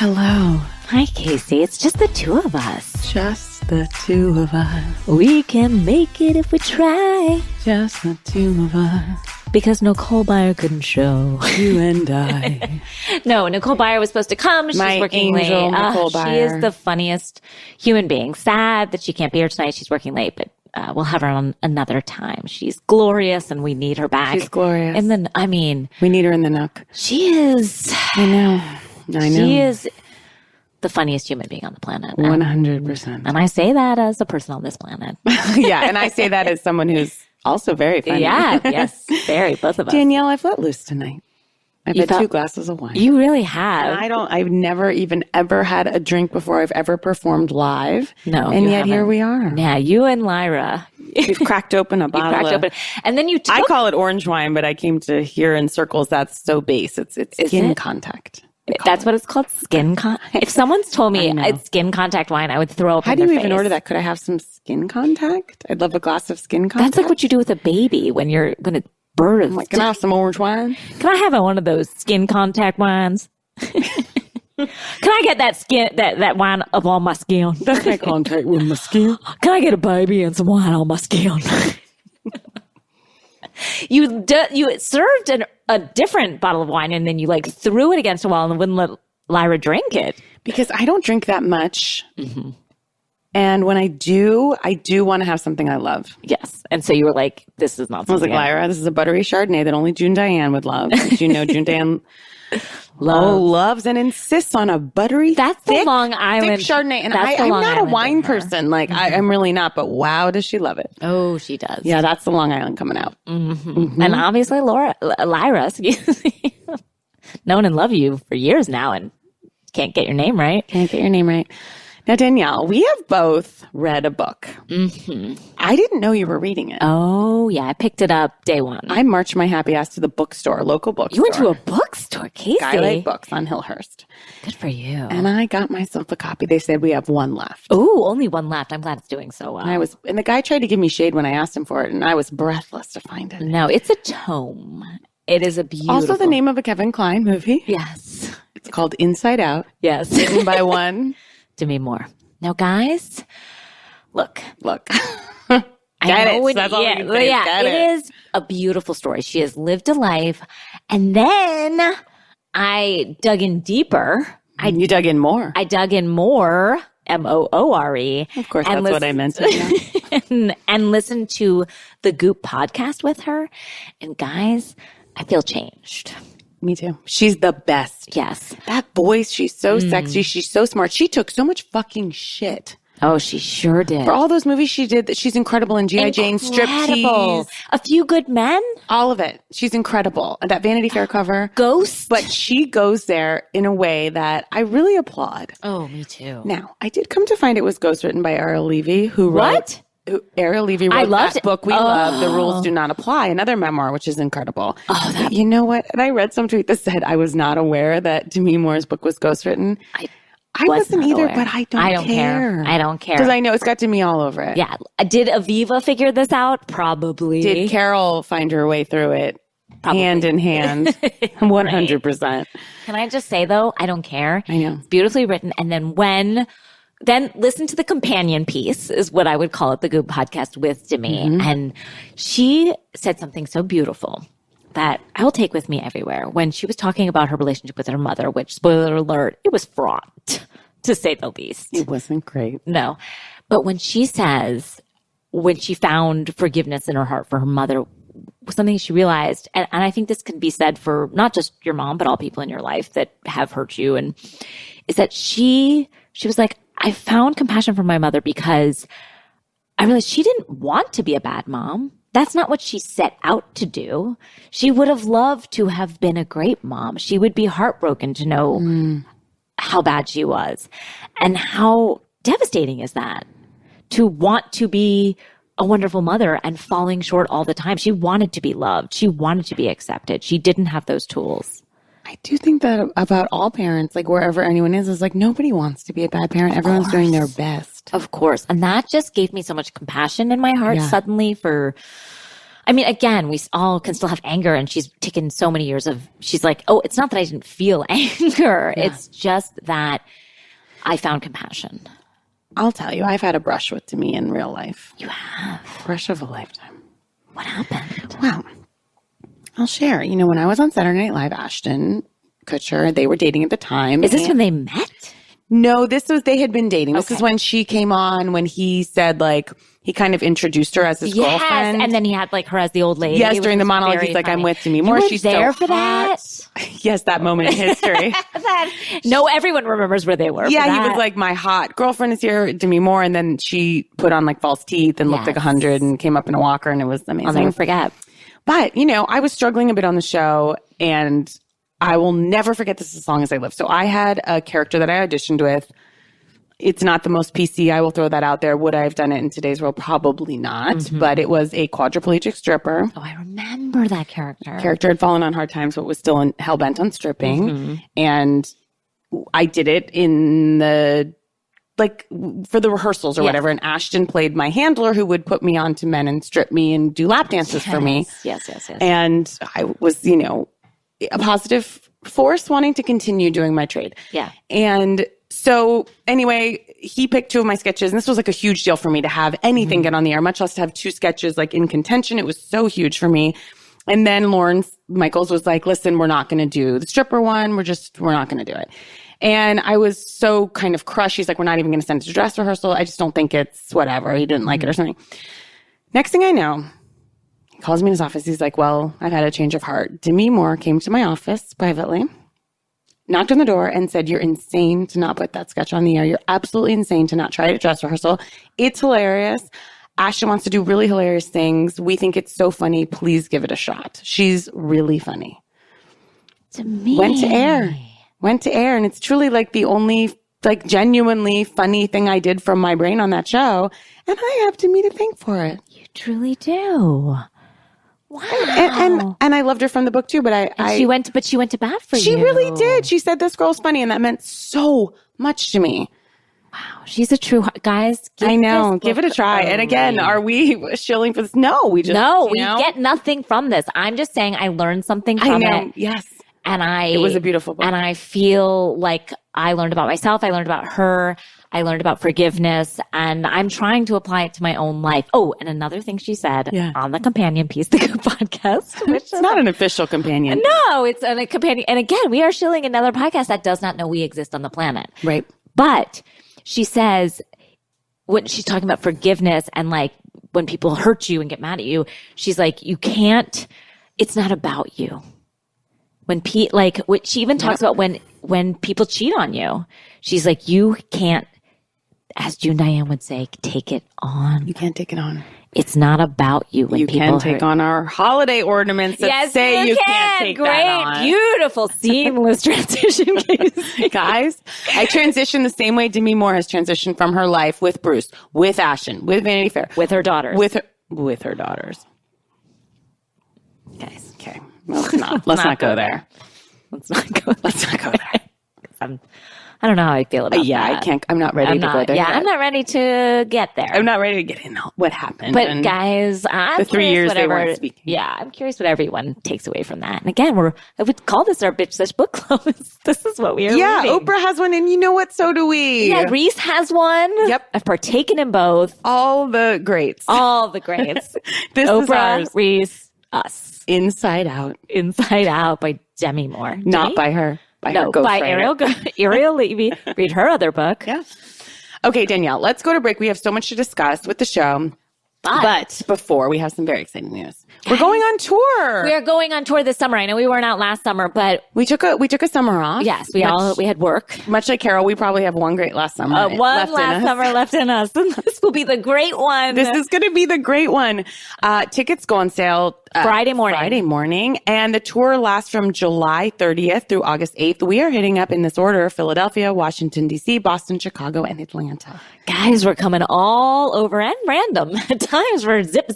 Hello. Hi, Casey. It's just the two of us. Just the two of us. We can make it if we try. Just the two of us. Because Nicole Byer couldn't show. You and I. No, Nicole Byer was supposed to come. She's My working angel, late. Nicole She Byer. is the funniest human being. Sad that she can't be here tonight. She's working late, but we'll have her on another time. She's glorious, and we need her back. She's glorious. And then, I mean, We need her in the nook. she is. I know. She is the funniest human being on the planet. 100%. And I say that as a person on this planet. Yeah, and I say that as someone who's also very funny. Yeah, yes, very, both of us. Danielle, I've let loose tonight. I've had felt- 2 glasses of wine. You really have. I've never even ever had a drink before I've ever performed live. No, And you yet here haven't. we are. Yeah, you and Lyra. We've cracked open a You bottle cracked of, open. And then you took. I call it orange wine, but I came to hear in circles that's so base. It's skin it? contact. That's what it's called, skin contact. If someone's told me I know. it's skin contact wine, I would throw up How in do their you even face. order that? Could I have some skin contact? I'd love a glass of skin contact. That's like what you do with a baby when you're going to birth. I'm like, can I have some orange wine? Can I have one of those skin contact wines? Can I get that skin, that wine up on my skin? That's my contact with my skin. Can I get a baby and some wine on my skin? You served a different bottle of wine and then you like threw it against a wall and wouldn't let Lyra drink it. Because I don't drink that much. Mm-hmm. And when I do want to have something I love. Yes. And so you were like, this is not I was like, something Lyra, this is a buttery Chardonnay that only June Diane would love. Did you know June Diane loves and insists on a buttery, That's the thick, Long Island thick Chardonnay. And that's the I'm Long not a Island wine in her. person. Like, I'm really not. But wow, does she love it. Oh, she does. Yeah, that's the Long Island coming out. And obviously Lyra, excuse me, known and love you for years now and can't get your name right. Can't get your name right. Now, Danielle, we have both read a book. Mm-hmm. I didn't know you were reading it. Oh, yeah. I picked it up day one. I marched my happy ass to the bookstore, local bookstore. You went to a bookstore, Casey. Skylight Books on Hillhurst. Good for you. And I got myself a copy. They said we have one left. Oh, only one left. I'm glad it's doing so well. And the guy tried to give me shade when I asked him for it, and I was breathless to find it. No, it's a tome. It is a beautiful. Also, the name of a Kevin Kline movie. Yes. It's called Inside Out. Yes. Written by one. Demi Moore. Now, guys, look. I I know it. That's all you can say. Get it is a beautiful story. She has lived a life. And then I dug in deeper. You dug in more. I dug in more, Moore. Of course, that's what I meant to know. and listened to the Goop podcast with her. And guys, I feel changed. Me too. She's the best. Yes. That voice, she's so sexy. She's so smart. She took so much fucking shit. Oh, she sure did. For all those movies she did, that she's incredible in G.I. Jane, Striptease. A Few Good Men. All of it. She's incredible. That Vanity Fair cover. Ghost. But she goes there in a way that I really applaud. Oh, me too. Now, I did come to find it was ghostwritten by Ariel Levy, who wrote... Ariel Levy wrote loved that book we love, The Rules Do Not Apply, another memoir, which is incredible. You know what? And I read some tweet that said I was not aware that Demi Moore's book was ghostwritten. I wasn't either, but I don't care. I don't care. Because I know it's got Demi all over it. Yeah. Did Aviva figure this out? Probably. Did Carol find her way through it? Probably. Hand in hand. 100%. Can I just say, though, I don't care. I know. It's beautifully written. And then listen to the companion piece is what I would call it, the Goop podcast with Demi. Mm-hmm. And she said something so beautiful that I will take with me everywhere when she was talking about her relationship with her mother, which, spoiler alert, it was fraught, to say the least. It wasn't great. No. But when she says, when she found forgiveness in her heart for her mother, something she realized, and I think this can be said for not just your mom, but all people in your life that have hurt you, and is that she was like, I found compassion for my mother because I realized she didn't want to be a bad mom. That's not what she set out to do. She would have loved to have been a great mom. She would be heartbroken to know how bad she was. And how devastating is that? To want to be a wonderful mother and falling short all the time. She wanted to be loved. She wanted to be accepted. She didn't have those tools. I do think that about all parents, like wherever anyone is like nobody wants to be a bad parent. Everyone's doing their best. Of course. And that just gave me so much compassion in my heart suddenly for, I mean, again, we all can still have anger, and she's taken so many years she's like, oh, it's not that I didn't feel anger. Yeah. It's just that I found compassion. I'll tell you, I've had a brush with Demi in real life. You have? Brush of a lifetime. What happened? Well, I'll share. You know, when I was on Saturday Night Live, Ashton Kutcher, they were dating at the time. Is this when they met? No, they had been dating. This is when she came on, when he said, like, he kind of introduced her as his girlfriend. And then he had, like, her as the old lady. Yes, during the monologue, he's like, I'm with Demi Moore. She's there so for hot. That? Yes, that moment in history. No, everyone remembers where they were. Yeah, he was like, my hot girlfriend is here, Demi Moore. And then she put on, like, false teeth and looked like 100 and came up in a walker, and it was amazing. I'll never forget. But, you know, I was struggling a bit on the show, and I will never forget this as long as I live. So I had a character that I auditioned with. It's not the most PC. I will throw that out there. Would I have done it in today's world? Probably not. Mm-hmm. But it was a quadriplegic stripper. Oh, I remember that character. Character had fallen on hard times, but was still hell-bent on stripping. Mm-hmm. And I did it in for the rehearsals or whatever. And Ashton played my handler, who would put me on to men and strip me and do lap dances for me. Yes. And I was, you know, a positive force wanting to continue doing my trade. Yeah. And so anyway, he picked two of my sketches, and this was like a huge deal for me to have anything get on the air, much less to have two sketches like in contention. It was so huge for me. And then Lawrence Michaels was like, listen, we're not going to do the stripper one. We're not going to do it. And I was so kind of crushed. He's like, we're not even going to send it to dress rehearsal. I just don't think it's whatever. He didn't like it or something. Next thing I know, he calls me in his office. He's like, well, I've had a change of heart. Demi Moore came to my office privately, knocked on the door, and said, you're insane to not put that sketch on the air. You're absolutely insane to not try it at dress rehearsal. It's hilarious. Ashton wants to do really hilarious things. We think it's so funny. Please give it a shot. She's really funny. Demi. Went to air. And it's truly like the only like genuinely funny thing I did from my brain on that show. And I have Demi to thank for it. You truly do. Wow. And I loved her from the book too, but she went to bat for you. She really did. She said this girl's funny, and that meant so much to me. Wow. She's a true guys. I know. Give it a try. And again, are we shilling for this? No, we get nothing from this. I'm just saying I learned something from it. Yes. And it was a beautiful book. And I feel like I learned about myself. I learned about her. I learned about forgiveness, and I'm trying to apply it to my own life. Oh, and another thing she said on the companion piece, the Good podcast. Which it's not an official companion. No, it's a companion. And again, we are shilling another podcast that does not know we exist on the planet. Right. But she says, when she's talking about forgiveness and like when people hurt you and get mad at you, she's like, you can't, it's not about you. When she even talks about when people cheat on you, she's like, you can't, as June Diane would say, take it on. You can't take it on. It's not about you. When you can take on our holiday ornaments that say you can't take that on. Great, beautiful, seamless transition. Guys, I transitioned the same way Demi Moore has transitioned from her life with Bruce, with Ashton, with Vanity Fair. With her daughters. With her daughters. Guys. Okay. Let's not go there. Let's not go there. I don't know how I feel about that. I can't. I'm not ready to go there. Yeah, I'm not ready to get there. I'm not ready to get in what happened. But guys, I'm the 3 years they weren't speaking. Yeah, I'm curious what everyone takes away from that. And again, I would call this our Bitch Sesh book club. This is what we are reading. Oprah has one, and you know what? So do we. Yeah, Reese has one. Yep. I've partaken in both. All the greats. This Oprah, is ours. Reese, us. Inside Out by Demi Moore. Not by her. By Ariel Levy. Read her other book. Yeah. Okay, Danielle, let's go to break. We have so much to discuss with the show. But before, we have some very exciting news. We're going on tour. We are going on tour this summer. I know we weren't out last summer, but we took a summer off. Yes, we had work. Much like Carol, we probably have one great last summer. Summer left in us. This will be the great one. This is going to be the great one. Tickets go on sale Friday morning. Friday morning. And the tour lasts from July 30th through August 8th. We are hitting up in this order: Philadelphia, Washington, D.C., Boston, Chicago, and Atlanta. Guys, we're coming all over and random. At times we're zip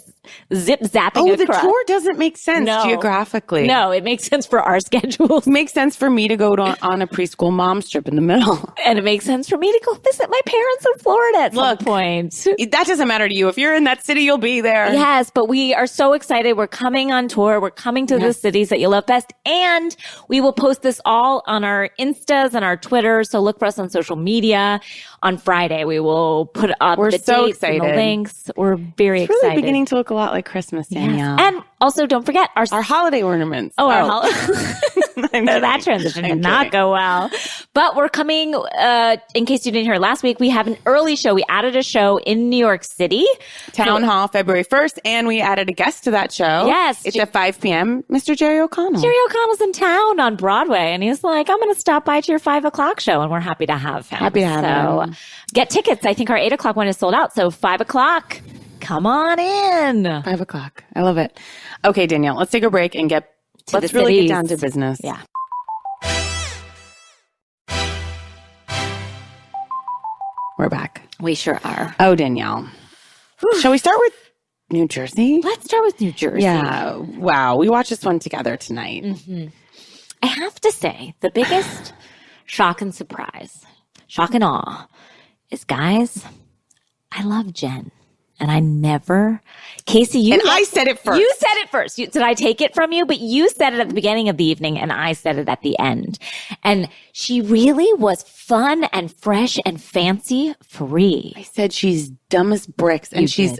zapping Oh, across. the tour doesn't make sense geographically. No, it makes sense for our schedules. It makes sense for me to go on a preschool mom's trip in the middle. And it makes sense for me to go visit my parents in Florida at some point. That doesn't matter to you. If you're in that city, you'll be there. Yes, but we are so excited. We're coming on tour. We're coming to the cities that you love best. And we will post this all on our Instas and our Twitter. So look for us on social media. On Friday, we will put up the dates and the links. We're very excited. It's really beginning to look a lot like Christmas, Danielle. Yes. And also, don't forget our holiday ornaments. Our holiday. That transition did not go well. But we're coming, in case you didn't hear last week, we have an early show. We added a show in New York City. Town Hall, February 1st. And we added a guest to that show. Yes. It's at 5 p.m. Mr. Jerry O'Connell. Jerry O'Connell's in town on Broadway. And he's like, I'm going to stop by to your 5 o'clock show. And we're happy to have him. Happy to have him. Get tickets. I think our 8 o'clock one is sold out. So 5 o'clock, come on in. 5 o'clock. I love it. Okay, Danielle, let's take a break and let's really get down to business. Yeah. We're back. We sure are. Oh, Danielle. Shall we start with New Jersey? Let's start with New Jersey. Yeah. Wow. We watched this one together tonight. Mm-hmm. I have to say, the biggest shock and surprise, shock and awe, is, guys, I love Jen. And I never, Casey, I said it first. You said it first. Did I take it from you? But you said it at the beginning of the evening and I said it at the end. And she really was fun and fresh and fancy free. I said she's dumb as bricks and she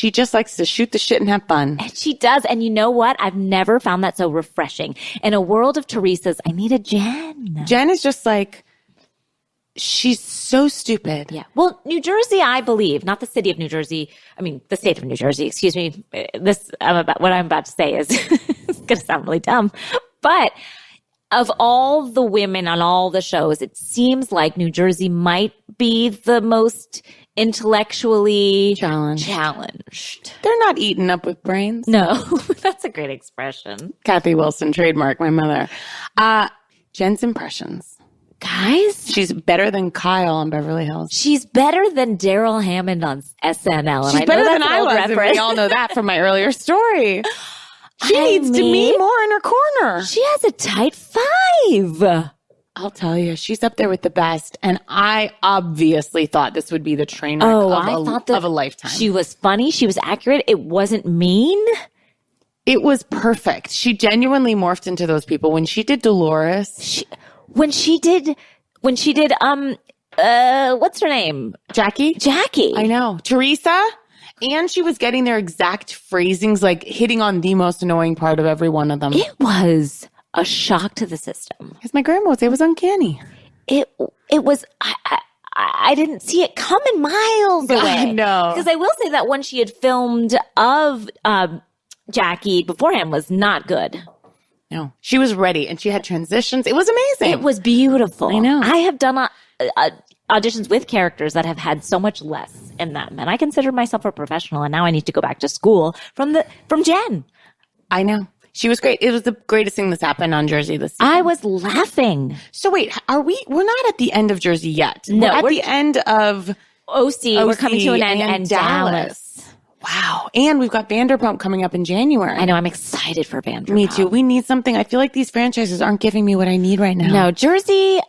just likes to shoot the shit and have fun. And she does. And you know what? I've never found that so refreshing. In a world of Teresa's, I need a Jen. Jen is just like, she's so stupid. Yeah. Well, New Jersey, I believe, not the city of New Jersey. I mean, the state of New Jersey, excuse me. What I'm about to say is it's going to sound really dumb. But of all the women on all the shows, it seems like New Jersey might be the most intellectually challenged. They're not eaten up with brains. No, that's a great expression. Kathy Wilson, trademark, my mother. Jen's impressions. Guys, she's better than Kyle on Beverly Hills. She's better than Daryl Hammond on SNL. She's better than I was. And we all know that from my earlier story. She needs Demi Moore in her corner. She has a tight 5. I'll tell you, she's up there with the best. And I obviously thought this would be the train wreck of a lifetime. She was funny. She was accurate. It wasn't mean. It was perfect. She genuinely morphed into those people. When she did Dolores. When she did, what's her name? Jackie. I know. Teresa. And she was getting their exact phrasings, like hitting on the most annoying part of every one of them. It was a shock to the system. As my grandma would say, it was uncanny. It was, I didn't see it coming miles away. No. Because I will say that one she had filmed of Jackie beforehand was not good. No, she was ready and she had transitions. It was amazing. It was beautiful. I know. I have done auditions with characters that have had so much less in them. And I consider myself a professional and now I need to go back to school from Jen. I know. She was great. It was the greatest thing that's happened on Jersey this season. I was laughing. So wait, we're not at the end of Jersey yet. No. We're at the end of OC. We're coming to an end and Dallas. Wow. And we've got Vanderpump coming up in January. I know. I'm excited for Vanderpump. Me too. We need something. I feel like these franchises aren't giving me what I need right now. No, Jersey.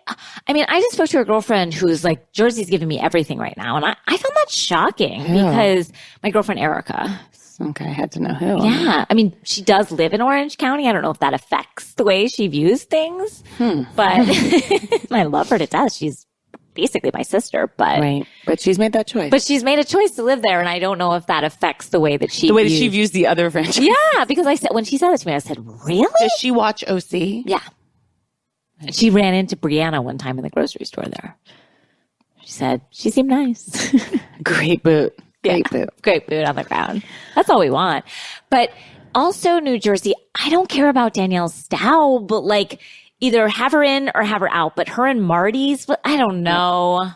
I mean, I just spoke to a girlfriend who's like, Jersey's giving me everything right now. And I found that shocking because my girlfriend, Erica. Okay. I had to know who. Yeah. I mean, she does live in Orange County. I don't know if that affects the way she views things, but I love her to death. She's basically my sister, but right. But she's made that choice. But she's made a choice to live there, and I don't know if that affects the way that she views the other franchise. Yeah, because when she said this to me, I said, "Really? Does she watch OC?" Yeah. She ran into Brianna one time in the grocery store there. She said she seemed nice. Great boot. Great boot on the ground. That's all we want. But also New Jersey, I don't care about Danielle Staub, but like. Either have her in or have her out, but her and Marty's, I don't know.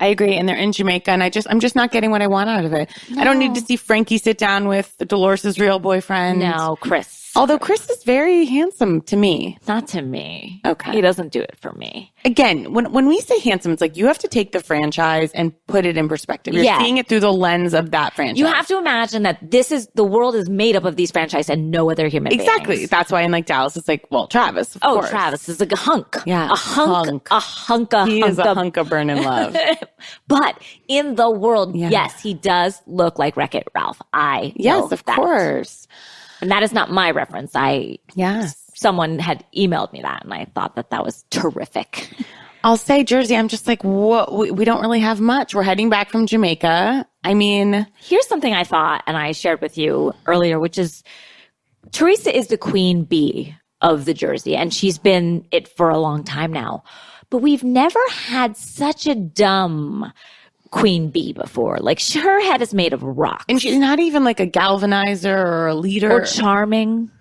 I agree. And they're in Jamaica, and I'm just not getting what I want out of it. No. I don't need to see Frankie sit down with Dolores' real boyfriend. No, Chris. Although Chris is very handsome to me. Not to me. Okay. He doesn't do it for me. Again, when we say handsome, it's like you have to take the franchise and put it in perspective. You're seeing it through the lens of that franchise. You have to imagine that the world is made up of these franchises and no other human beings. Exactly. That's why in like Dallas, it's like, well, Travis, of course. Travis is like a hunk. Yeah. A hunk. He is a hunk of burning love. But in the world, yes, he does look like Wreck-It Ralph. Yes, of course. And that is not my reference. Someone had emailed me that, and I thought that was terrific. I'll say Jersey, I'm just like, what? We don't really have much. We're heading back from Jamaica. I mean, here's something I thought, and I shared with you earlier, which is Teresa is the queen bee of the Jersey, and she's been it for a long time now. But we've never had such a dumb queen bee before. Like, her head is made of rock. And she's not even like a galvanizer or a leader. Or charming.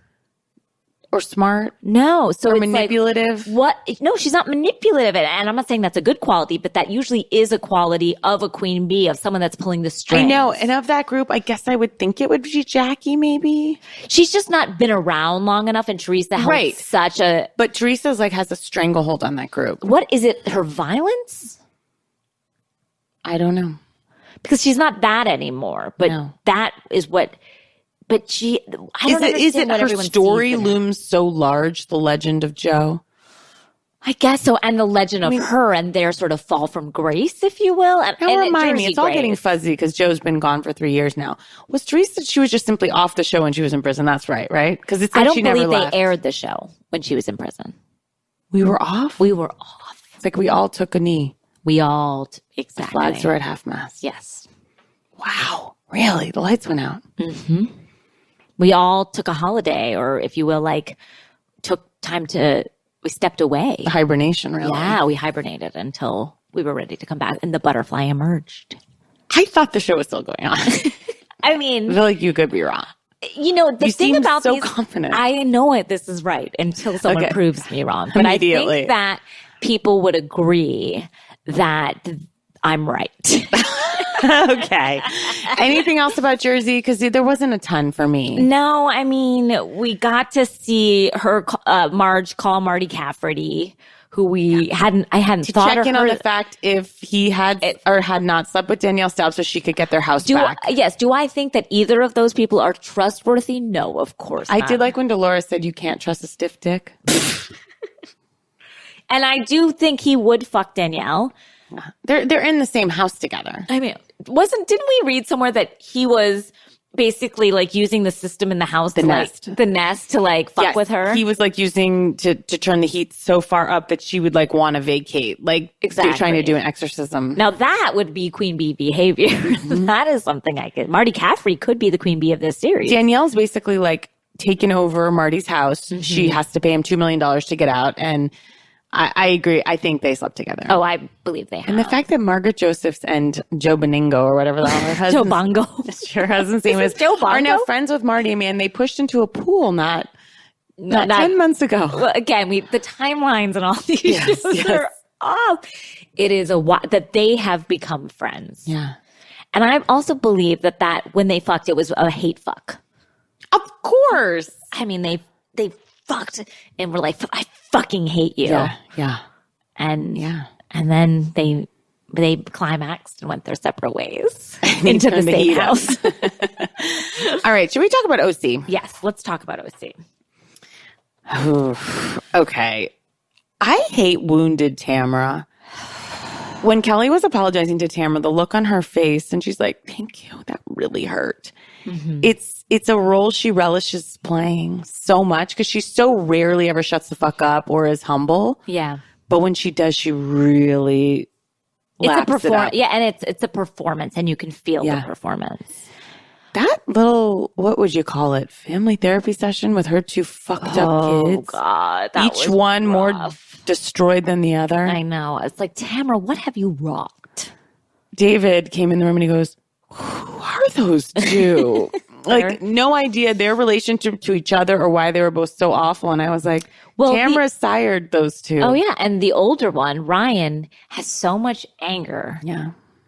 Or smart. No. So or it's manipulative. Like, what? No, she's not manipulative. And I'm not saying that's a good quality, but that usually is a quality of a queen bee, of someone that's pulling the strings. I know. And of that group, I guess I would think it would be Jackie, maybe. She's just not been around long enough, and Teresa held such a... But Teresa's like has a stranglehold on that group. What is it? Her violence? I don't know. Because she's not that anymore. But that is what... But I don't understand is it what her everyone story sees in looms so large, the legend of Joe? I guess so. And the legend of her and their sort of fall from grace, if you will. And remind me, it's all getting fuzzy because Joe's been gone for 3 years now. Was Teresa, she was just simply off the show when she was in prison. That's right? Because it's like I don't she believe never they left. aired the show when she was in prison. We were off? We were off. It's like we all took a knee. We all, exactly. The flags were at half mast. Yes. Wow. Really? The lights went out. Mm-hmm. We all took a holiday, or if you will, like took time we stepped away. The hibernation, really. Yeah, we hibernated until we were ready to come back, and the butterfly emerged. I thought the show was still going on. I mean, I feel like you could be wrong. You know, the thing about so confident. I know this is right until someone proves me wrong. But I think that people would agree that I'm right. Okay. Anything else about Jersey? Because there wasn't a ton for me. No, I mean, we got to see her, Marge call Marty Cafferty, who I hadn't thought of her. To check in on the fact if he had or had not slept with Danielle Staub so she could get their house back. Yes. Do I think that either of those people are trustworthy? No, of course not. I did like when Dolores said you can't trust a stiff dick. And I do think he would fuck Danielle. They're in the same house together. I mean, didn't we read somewhere that he was basically like using the system in the house, the nest to like fuck with her? He was like using to turn the heat so far up that she would like want to vacate. Like they're trying to do an exorcism. Now that would be queen bee behavior. Mm-hmm. That is something I could. Marty Cafferty could be the queen bee of this series. Danielle's basically like taken over Marty's house. Mm-hmm. She has to pay him $2 million to get out, and I agree. I think they slept together. Oh, I believe they have. And the fact that Margaret Josephs and Joe Beningo or whatever the hell her husband, Joe Bongo, her husband's name is, Joe Bongo? Are now friends with Marty. Man, they pushed into a pool not 10 months ago. Well, again, the timelines and all these shows are off. It is that they have become friends. Yeah. And I also believe that when they fucked, it was a hate fuck. Of course. I mean, they fucked and were like, I fucking hate you. Yeah. And then they climaxed and went their separate ways into the same house. All right. Should we talk about OC? Yes. Let's talk about OC. Okay. I hate wounded Tamara. When Kelly was apologizing to Tamara, the look on her face, and she's like, thank you. That really hurt. Mm-hmm. It's a role she relishes playing so much because she so rarely ever shuts the fuck up or is humble. Yeah. But when she does, she really laps it up. Yeah, and it's a performance, and you can feel the performance. That little, what would you call it, family therapy session with her two fucked up kids. Oh, God. Each one rough. More destroyed than the other. I know. It's like, Tamara, what have you wrought? David came in the room and he goes, who are those two? like no idea their relationship to each other or why they were both so awful. And I was like, Tamra sired those two. Oh, yeah. And the older one, Ryan, has so much anger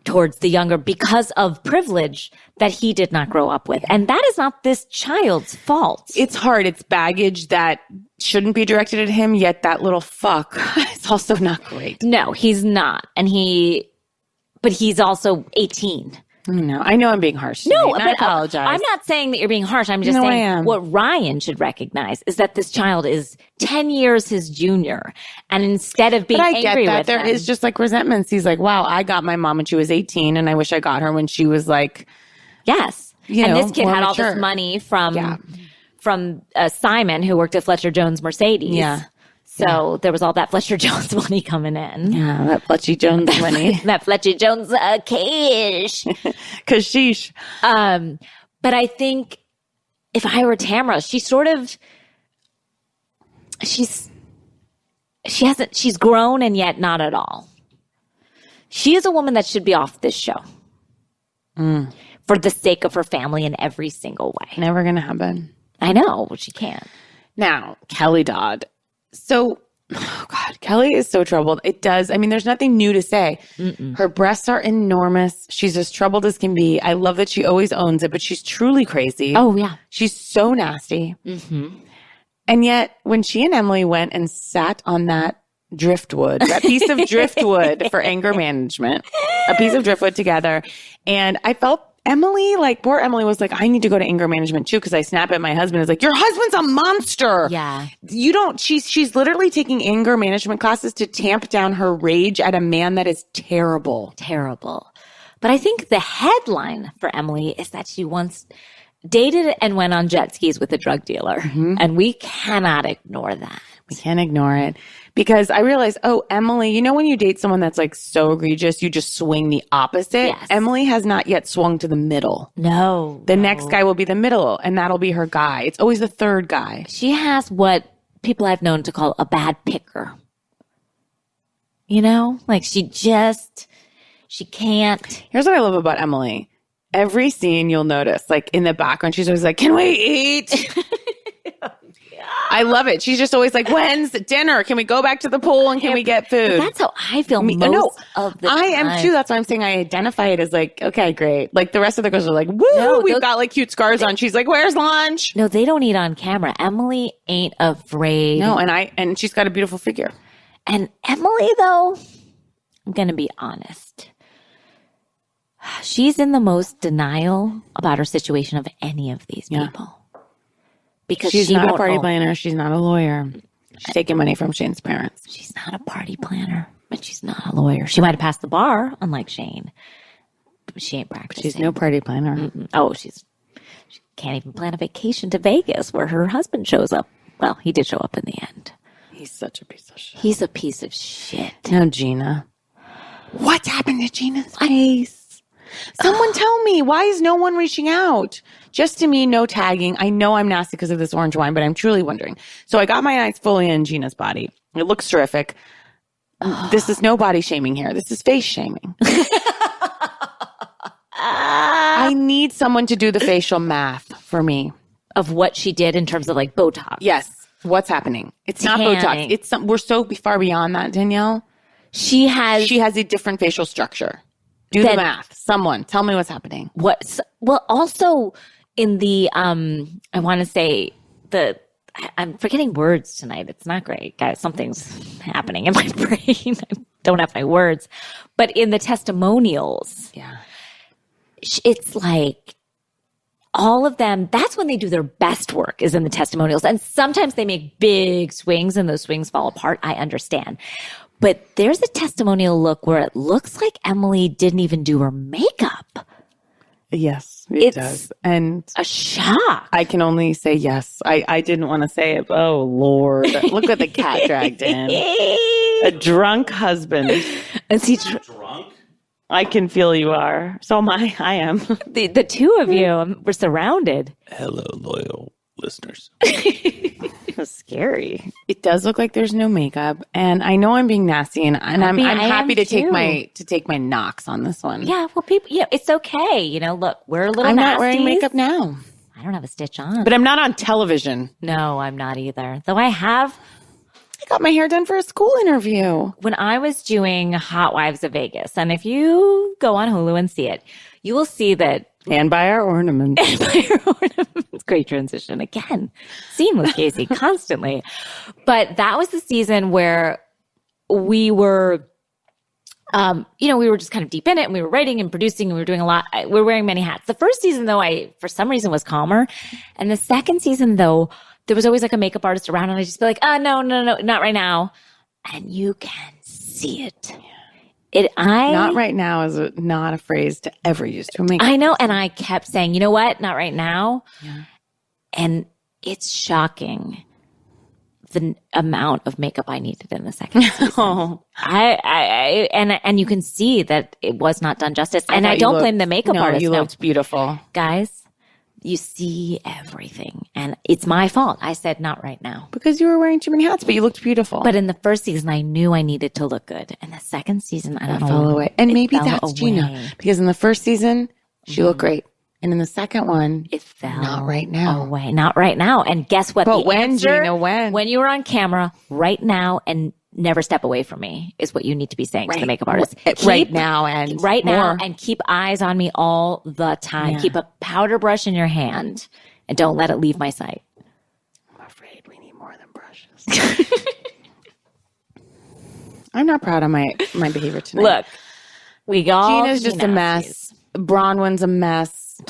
towards the younger because of privilege that he did not grow up with. And that is not this child's fault. It's hard. It's baggage that shouldn't be directed at him, yet that little fuck is also not great. No, he's not. But he's also 18. No, I know I'm being harsh. No, I apologize. I'm not saying that you're being harsh. I'm just saying what Ryan should recognize is that this child is 10 years his junior. And instead of being angry with there is just like resentments. He's like, wow, I got my mom when she was 18 and I wish I got her when she was like, yes. And this kid had all this money from Simon, who worked at Fletcher Jones Mercedes. Yeah. So there was all that Fletcher Jones money coming in. Yeah, that Fletcher Jones money. That Fletcher Jones cash. Kashish. But I think if I were Tamra, she's grown and yet not at all. She is a woman that should be off this show. For the sake of her family in every single way. Never going to happen. I know, but she can't. Now, Kelly Dodd. So, oh God, Kelly is so troubled. There's nothing new to say. Her breasts are enormous. She's as troubled as can be. I love that she always owns it, but she's truly crazy. Oh, yeah. She's so nasty. And yet, when she and Emily went and sat on that piece of driftwood for anger management, a piece of driftwood together, and I felt poor Emily was like, I need to go to anger management too, because I snap at my husband. It's like, your husband's a monster. Yeah. She's literally taking anger management classes to tamp down her rage at a man that is terrible. Terrible. But I think the headline for Emily is that she once dated and went on jet skis with a drug dealer. And we cannot ignore that. We can't ignore it. Because I realized, Emily, when you date someone that's like so egregious, you just swing the opposite. Yes. Emily has not yet swung to the middle. No. The next guy will be the middle, and that'll be her guy. It's always the third guy. She has what people I've known to call a bad picker. Like she can't. Here's what I love about Emily. Every scene you'll notice, like in the background, she's always like, can we eat? I love it. She's just always like, when's dinner? Can we go back to the pool and can we get food? That's how I feel most of the time. I am too. That's why I'm saying I identify it as like, okay, great. Like the rest of the girls are like, woo, we've got like cute scars on. She's like, where's lunch? No, they don't eat on camera. Emily ain't afraid. No, and she's got a beautiful figure. And Emily, though, I'm going to be honest. She's in the most denial about her situation of any of these people. Because she's not a party planner. She's not a lawyer. She's taking money from Shane's parents. She's not a party planner, but she's not a lawyer. She might have passed the bar, unlike Shane. But she ain't practicing. She's no party planner. Oh, she can't even plan a vacation to Vegas where her husband shows up. Well, he did show up in the end. He's such a piece of shit. He's a piece of shit. Now, Gina. What's happened to Gina's face? Someone tell me, why is no one reaching out? Just to me, no tagging. I know I'm nasty because of this orange wine, but I'm truly wondering. So I got my eyes fully on Gina's body. It looks terrific. This is no body shaming here. This is face shaming. I need someone to do the facial math for me. Of what she did in terms of like Botox. Yes. What's happening? It's not Botox. We're so far beyond that, Danielle. She has a different facial structure. Do the math. Someone tell me what's happening. Well, also in the I want to say I'm forgetting words tonight. It's not great, guys. Something's happening in my brain. I don't have my words. But in the testimonials, it's like all of them. That's when they do their best work, is in the testimonials. And sometimes they make big swings, and those swings fall apart. I understand. But there's a testimonial look where it looks like Emily didn't even do her makeup. Yes, it does. And a shock. I can only say yes. I didn't want to say it. Oh, Lord. Look what the cat dragged in. A drunk husband. Is he drunk? I can feel you are. So am I. I am. The two of you, we're surrounded. Hello, loyal listeners. That's scary. It does look like there's no makeup, and I know I'm being nasty, and I'm happy to take my knocks on this one. Yeah, well, people, it's okay. Look, we're a little. I'm nasties. not wearing makeup now. I don't have a stitch on. But I'm not on television. No, I'm not either. Though I got my hair done for a school interview. When I was doing Hot Wives of Vegas, and if you go on Hulu and see it, you will see that. And buy our ornaments. And buy our ornaments. Great transition. Again, seamless, Casey, constantly. But that was the season where we were, we were just kind of deep in it, and we were writing and producing, and we were doing a lot. We were wearing many hats. The first season, though, for some reason was calmer. And the second season, though, there was always like a makeup artist around, and I'd just be like, no, not right now. And you can see it. Not right now is not a phrase to ever use to a makeup. I know. And I kept saying, you know what? Not right now. Yeah. And it's shocking the amount of makeup I needed in the second season. And you can see that it was not done justice. And I don't blame the makeup artist. You looked beautiful. Guys, you see everything. And it's my fault. I said not right now. Because you were wearing too many hats, but you looked beautiful. But in the first season, I knew I needed to look good. And the second season, I don't know. Fell away. And maybe that's Gina. Because in the first season, she looked great. And in the second one, it fell not right now. Away. Not right now. And guess what? But when, Gina, when? When you were on camera, right now, and never step away from me is what you need to be saying to the makeup artist. Right now and keep eyes on me all the time. Yeah. Keep a powder brush in your hand and don't let it leave my sight. I'm afraid we need more than brushes. I'm not proud of my behavior tonight. Look, Gina's just a mess. Bronwyn's a mess.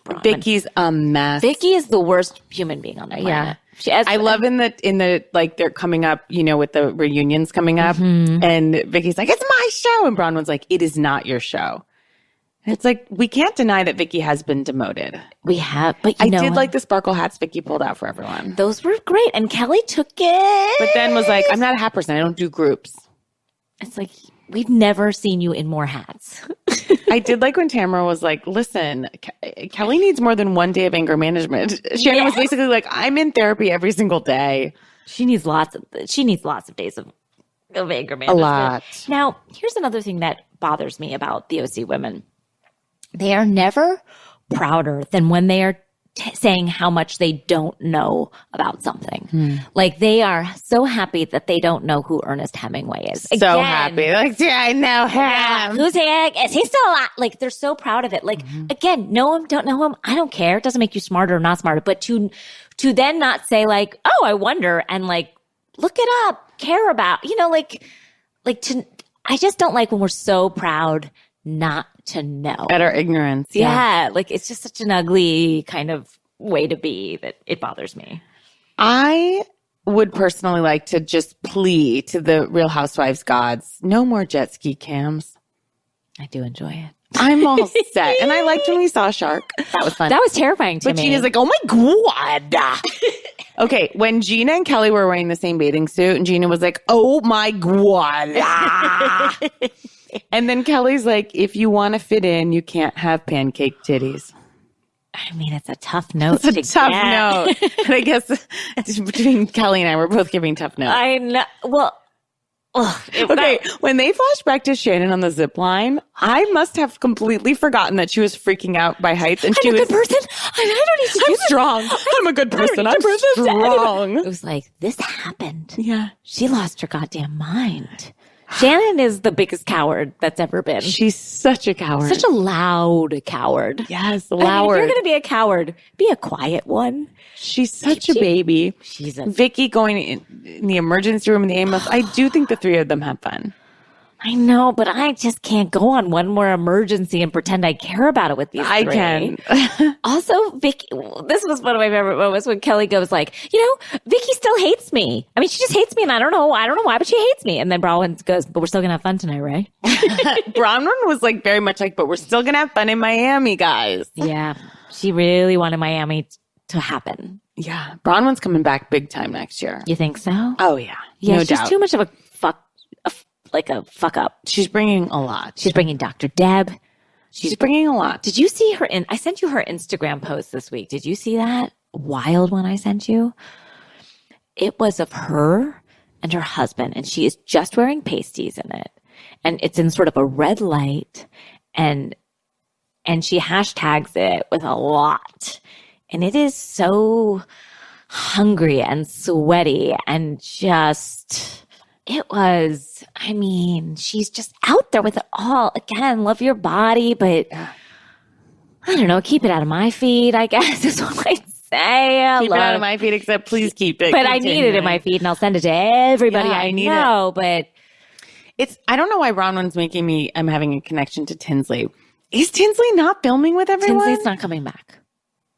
Bronwyn. Vicky's a mess. Vicky is the worst human being on the planet. Yeah. I love in the like they're coming up, with the reunions coming up, and Vicky's like, "It's my show," and Bronwyn's like, "It is not your show." And it's like we can't deny that Vicky has been demoted. We have, but I did like the sparkle hats Vicky pulled out for everyone. Those were great, and Kelly took it, but then was like, "I'm not a hat person. I don't do groups." It's like we've never seen you in more hats. I did like when Tamara was like, listen, Kelly needs more than one day of anger management. Shannon was basically like, I'm in therapy every single day. She needs lots of days of anger management. A lot. Now, here's another thing that bothers me about the OC women. They are never prouder than when they are saying how much they don't know about something. Like they are so happy that they don't know who Ernest Hemingway is. So happy. Like, yeah, I know him. Yeah, who's he? Is he still alive? Like they're so proud of it. Like again, know him, don't know him. I don't care. It doesn't make you smarter or not smarter. But to then not say like, oh, I wonder, and like look it up, care about, I just don't like when we're so proud not to know. At our ignorance. Yeah. Like it's just such an ugly kind of way to be that it bothers me. I would personally like to just plea to the Real Housewives gods, no more jet ski cams. I do enjoy it. I'm all set. And I liked when we saw a shark. That was fun. That was terrifying to me. But Gina's like, oh my God. Okay, when Gina and Kelly were wearing the same bathing suit and Gina was like, oh my God. And then Kelly's like, if you want to fit in, you can't have pancake titties. I mean, it's a tough note. It's a tough note. And I guess between Kelly and I, we're both giving tough notes. I know. Well, when they flashed back to Shannon on the zip line, I must have completely forgotten that she was freaking out by heights. And I'm a good person. I don't need to do strong. I'm a good person. I'm strong. It was like, this happened. Yeah. She lost her goddamn mind. Shannon is the biggest coward that's ever been. She's such a coward. Such a loud coward. Yes, loud. I mean, if you're going to be a coward, be a quiet one. She's such a baby. Vicky going in the emergency room in the ambulance. I do think the three of them have fun. I know, but I just can't go on one more emergency and pretend I care about it with these three. I can. Also, Vicky, this was one of my favorite moments when Kelly goes like, Vicky still hates me. I mean, she just hates me and I don't know why, but she hates me. And then Bronwyn goes, but we're still going to have fun tonight, right? Bronwyn was like very much like, but we're still going to have fun in Miami, guys. Yeah. She really wanted Miami to happen. Yeah. Bronwyn's coming back big time next year. You think so? Oh, yeah. Yeah, no she's doubt. too much of a fuck up. She's bringing a lot. She's bringing Dr. Deb. She's bringing a lot. Did you see her? I sent you her Instagram post this week. Did you see that wild one I sent you? It was of her and her husband, and she is just wearing pasties in it. And it's in sort of a red light, and she hashtags it with a lot. And it is so hungry and sweaty and just, she's just out there with it all. Again, love your body, but I don't know, keep it out of my feed, I guess is what I'd say. Keep it out of my feed, except please keep it. But I need it in my feed and I'll send it to everybody I know, but I don't know why Bronwyn's I'm having a connection to Tinsley. Is Tinsley not filming with everyone? Tinsley's not coming back.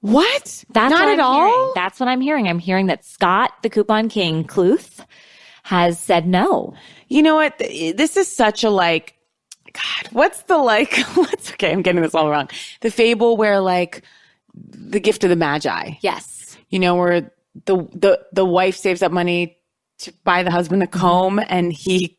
What? That's not at all? Hearing. That's what I'm hearing. I'm hearing that Scott, the Coupon King, Cluth, has said no. You know what? This is such a God, what's okay, I'm getting this all wrong. The fable where the gift of the Magi. Yes. Where the wife saves up money to buy the husband a comb and the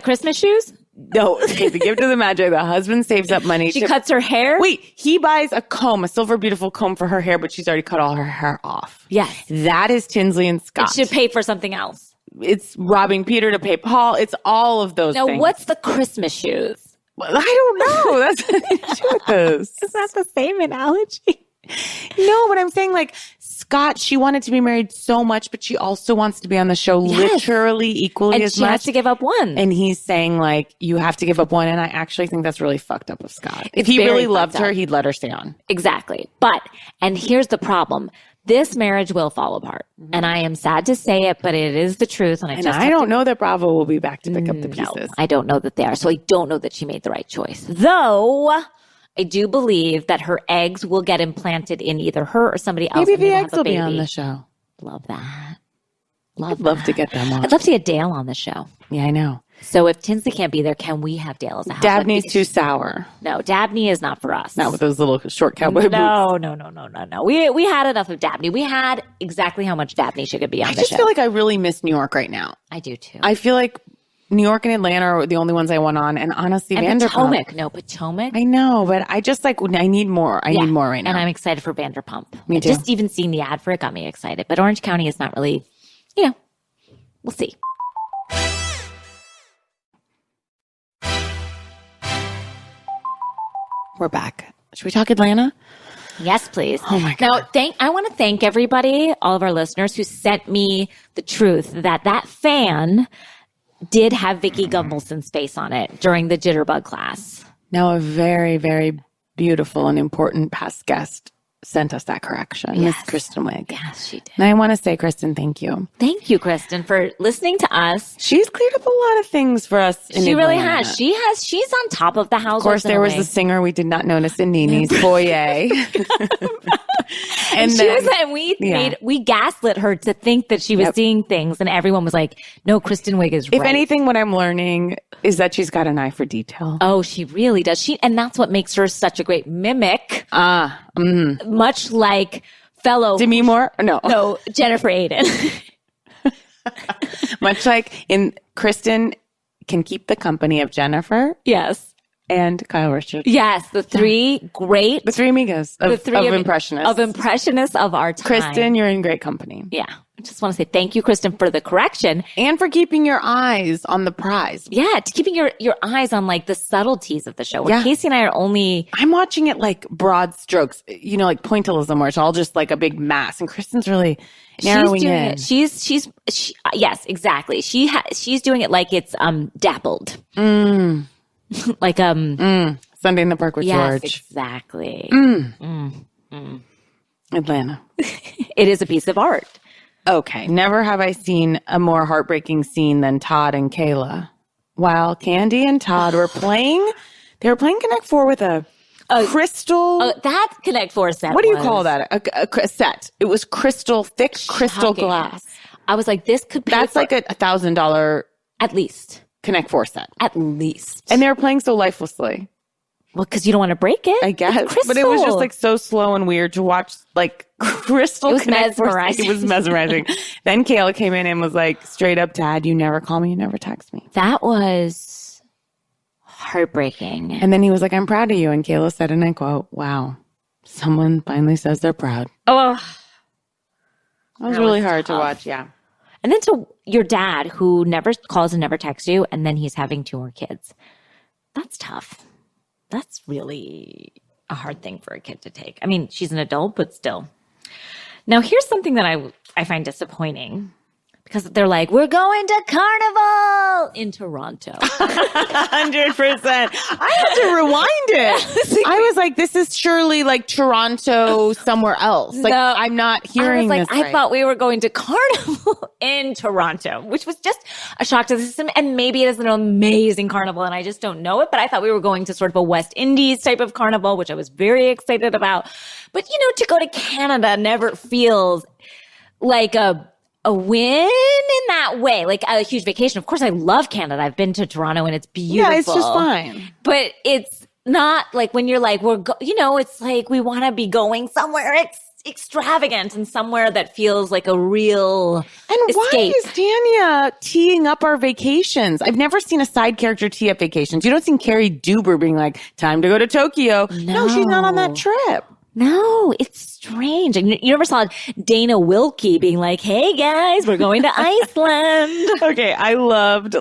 Christmas shoes? No, okay, the gift of the Magi. The husband saves up money. She cuts her hair? Wait, he buys a silver beautiful comb for her hair, but she's already cut all her hair off. Yes. That is Tinsley and Scott. It should pay for something else. It's robbing Peter to pay Paul. It's all of those things. Now, what's the Christmas shoes? Well, I don't know. That's nothing to do with this. Is that the same analogy? No, but I'm saying Scott, she wanted to be married so much, but she also wants to be on the show literally equally as much. And she has to give up one. And he's saying you have to give up one. And I actually think that's really fucked up of Scott. If he really loved her, he'd let her stay on. Exactly. And here's the problem. This marriage will fall apart. Mm-hmm. And I am sad to say it, but it is the truth. And I don't know that Bravo will be back to pick up the pieces. No, I don't know that they are. So I don't know that she made the right choice. Though I do believe that her eggs will get implanted in either her or somebody else. Maybe the eggs will be on the show. Love that. I'd love to get them on. I'd love to get Dale on the show. Yeah, I know. So if Tinsley can't be there, can we have Dale as a house? Dabney's too sour. No, Dabney is not for us. Not with those little short cowboy boots. No. We had enough of Dabney. We had exactly how much Dabney should be on the show. I just feel like I really miss New York right now. I do too. I feel like New York and Atlanta are the only ones I want on. And honestly, Vanderpump. Potomac. No, Potomac. I know, but I just I need more. I need more right now. And I'm excited for Vanderpump. Me too. Just even seeing the ad for it got me excited. But Orange County is not really, we'll see. We're back. Should we talk Atlanta? Yes, please. Oh my God. Now, I want to thank everybody, all of our listeners who sent me the truth that fan did have Vicky Gumbelson's face on it during the Jitterbug class. Now, a very, very beautiful and important past guest sent us that correction, Miss Kristen Wiig. Yes, she did. And I want to say, Kristen, thank you. Thank you, Kristen, for listening to us. She's cleared up a lot of things for us in She Atlanta. really has. She's on top of the house. Of course, there was the singer we did not notice in Nini's foyer. And we gaslit her to think that she was seeing things, and everyone was like, "No, Kristen Wiig is right." If anything, what I'm learning is that she's got an eye for detail. Oh, she really does. And that's what makes her such a great mimic. Much like fellow Demi Moore? No, Jennifer Aiden. Much like Kristen can keep the company of Jennifer. Yes. And Kyle Richards. Yes, the three amigos of impressionists. Of impressionists of our time. Kristen, you're in great company. Yeah. I just want to say thank you, Kristen, for the correction. And for keeping your eyes on the prize. Yeah, keeping your eyes on the subtleties of the show. Where Casey and I are I'm watching it broad strokes, like pointillism, where it's all just a big mass. And Kristen's really narrowing in. Yes, exactly. She's doing it like it's dappled. Sunday in the Park with George. Exactly. Atlanta. It is a piece of art. Okay. Never have I seen a more heartbreaking scene than Todd and Kayla. While Candy and Todd were playing Connect Four with a crystal. That Connect Four set. What do you call that? A set. It was thick crystal glass. I was like, this could pay That's like a $1,000 at least Connect Four set. At least. And they were playing so lifelessly. Well, because you don't want to break it. I guess. But it was just so slow and weird to watch crystal. It was mesmerizing. It was mesmerizing. Then Kayla came in and was straight up, Dad, you never call me, you never text me. That was heartbreaking. And then he was like, I'm proud of you. And Kayla said, and I quote, wow, someone finally says they're proud. Oh. That was really hard to watch, yeah. And then to your dad, who never calls and never texts you, and then he's having 2 more kids. That's tough. That's really a hard thing for a kid to take. I mean, she's an adult, but still. Now, here's something that I find disappointing. Because they're like, we're going to Carnival in Toronto. 100%. I had to rewind it. I was like, this is surely like Toronto somewhere else. Like, no, I'm not hearing this right. I thought we were going to Carnival in Toronto, which was just a shock to the system. And maybe it is an amazing carnival and I just don't know it. But I thought we were going to sort of a West Indies type of carnival, which I was very excited about. But, to go to Canada never feels like a win in that way, like a huge vacation. Of course, I love Canada. I've been to Toronto and it's beautiful. Yeah, it's just fine. But it's not like when you're like, it's like we want to be going somewhere extravagant and somewhere that feels like a real escape. Why is Tanya teeing up our vacations? I've never seen a side character tee up vacations. You don't see Carrie Duber being like, time to go to Tokyo. No, she's not on that trip. No, it's strange. And you never saw Dana Wilkie being like, hey guys, we're going to Iceland. Okay, I loved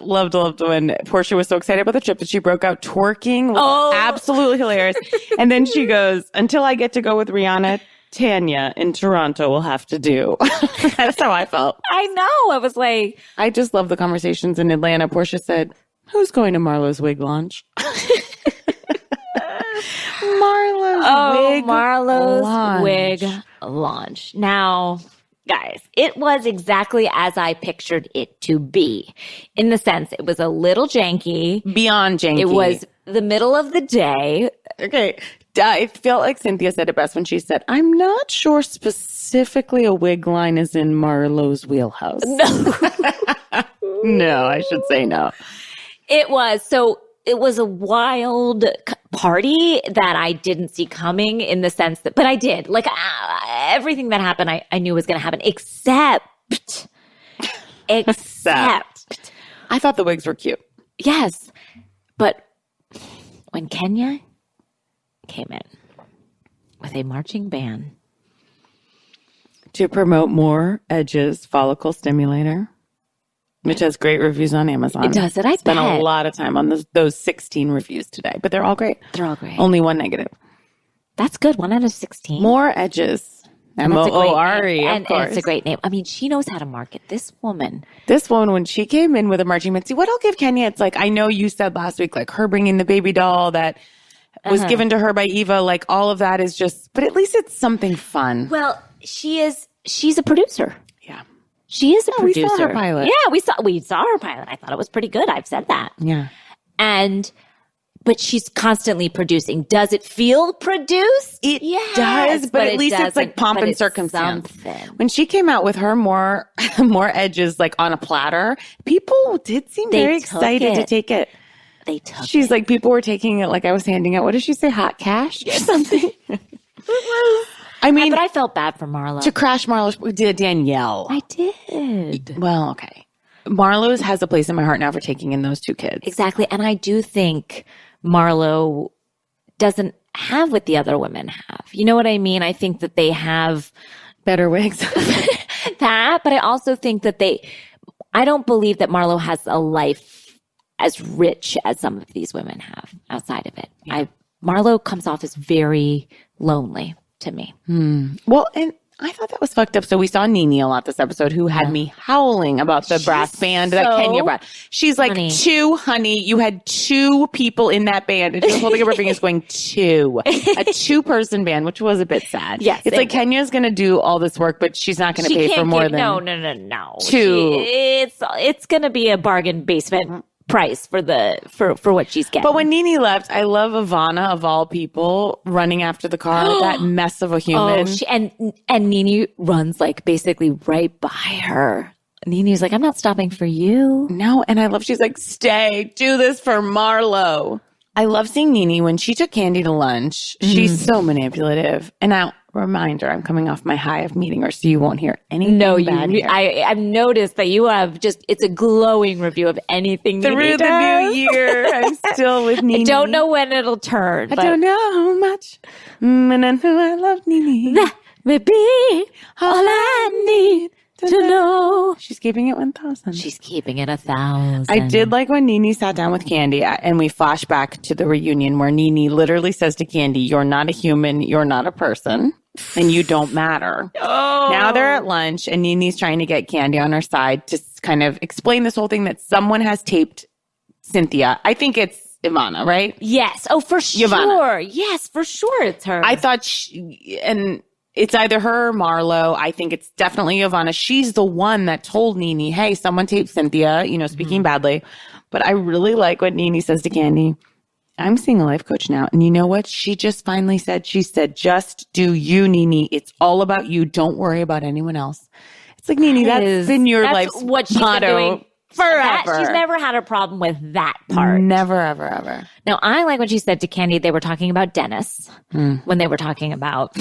when Portia was so excited about the trip that she broke out twerking. Absolutely hilarious. And then she goes, until I get to go with Rihanna, Tanya in Toronto will have to do. That's how I felt. I know. I was like, I just love the conversations in Atlanta. Portia said, who's going to Marlo's wig launch? Marlo's wig launch. Now, guys, it was exactly as I pictured it to be. In the sense, it was a little janky. Beyond janky. It was the middle of the day. Okay. I felt like Cynthia said it best when she said, I'm not sure specifically a wig line is in Marlo's wheelhouse. No. No, I should say no. It was a wild party that I didn't see coming in the sense that, but I did. Like everything that happened, I knew was going to happen, except. I thought the wigs were cute. Yes. But when Kenya came in with a marching band to promote More Edge's follicle stimulator, which has great reviews on Amazon. It does it. I spent a lot of time on those 16 reviews today, but they're all great. They're all great. Only one negative. That's good. 1 out of 16. More Edges. M-O-O-R-E, of course. And it's a great name. I mean, she knows how to market. This woman, when she came in with a marching band, see, what I'll give Kenya, it's like, I know you said last week, like her bringing the baby doll that was given to her by Eva, like all of that is just, but at least it's something fun. Well, she's a producer. Yeah. She is a producer. We saw her pilot. Yeah, we saw her pilot. I thought it was pretty good. I've said that. Yeah. But she's constantly producing. Does it feel produced? It does, but at least it's like pomp and circumstance. When she came out with her more Edges like on a platter, people did seem very excited to take it. They took She's it. like, people were taking it like I was handing out, what did she say, hot cash or something? I mean, but I felt bad for Marlo. To crash Marlo's, did Danielle. I did. Well, okay. Marlo's has a place in my heart now for taking in those two kids. Exactly. And I do think Marlo doesn't have what the other women have. You know what I mean? I think that they have better wigs. But I also think that I don't believe that Marlo has a life as rich as some of these women have outside of it. Yeah. Marlo comes off as very lonely to me. Well, and I thought that was fucked up. So we saw Nene a lot this episode, who had me howling about the brass band that Kenya brought. She's like, honey, you had 2 people in that band. And she was holding up her fingers going, a 2-person band, which was a bit sad. Yes. It's like Kenya's going to do all this work, but she's not going to pay for more than No. 2. It's going to be a bargain basement price for what she's getting. But when Nene left, I love Ivana of all people running after the car, that mess of a human. And Nene runs like basically right by her. Nene's like, I'm not stopping for you. No, and I love, she's like, stay, do this for Marlo. I love seeing Nene when she took Candy to lunch. She's so manipulative. And now, reminder, I'm coming off my high of meeting her, so you won't hear anything bad here. I've noticed that you have it's a glowing review of anything through the new year. I'm still with Nene. I don't know when it'll turn. I don't know much, but I know I love Nene. That may be all I need to know. She's keeping it 1,000. She's keeping it 1,000. I did like when Nene sat down with Candy and we flash back to the reunion where Nene literally says to Candy, you're not a human, you're not a person, and you don't matter. Oh. Now they're at lunch and Nene's trying to get Candy on her side to kind of explain this whole thing that someone has taped Cynthia. I think it's Ivana, right? Yes. Oh, for sure. Ivana. Yes, for sure it's her. I thought and it's either her or Marlo. I think it's definitely Ivana. She's the one that told Nene, hey, someone taped Cynthia, speaking badly. But I really like what Nene says to Candy. I'm seeing a life coach now. And you know what? She just finally said, just do you, Nene. It's all about you. Don't worry about anyone else. It's like, Nene, that's been your life's what she's motto been doing forever. She's never had a problem with that part. Never, ever, ever. Now, I like when she said to Candy, they were talking about Dennis when they were talking about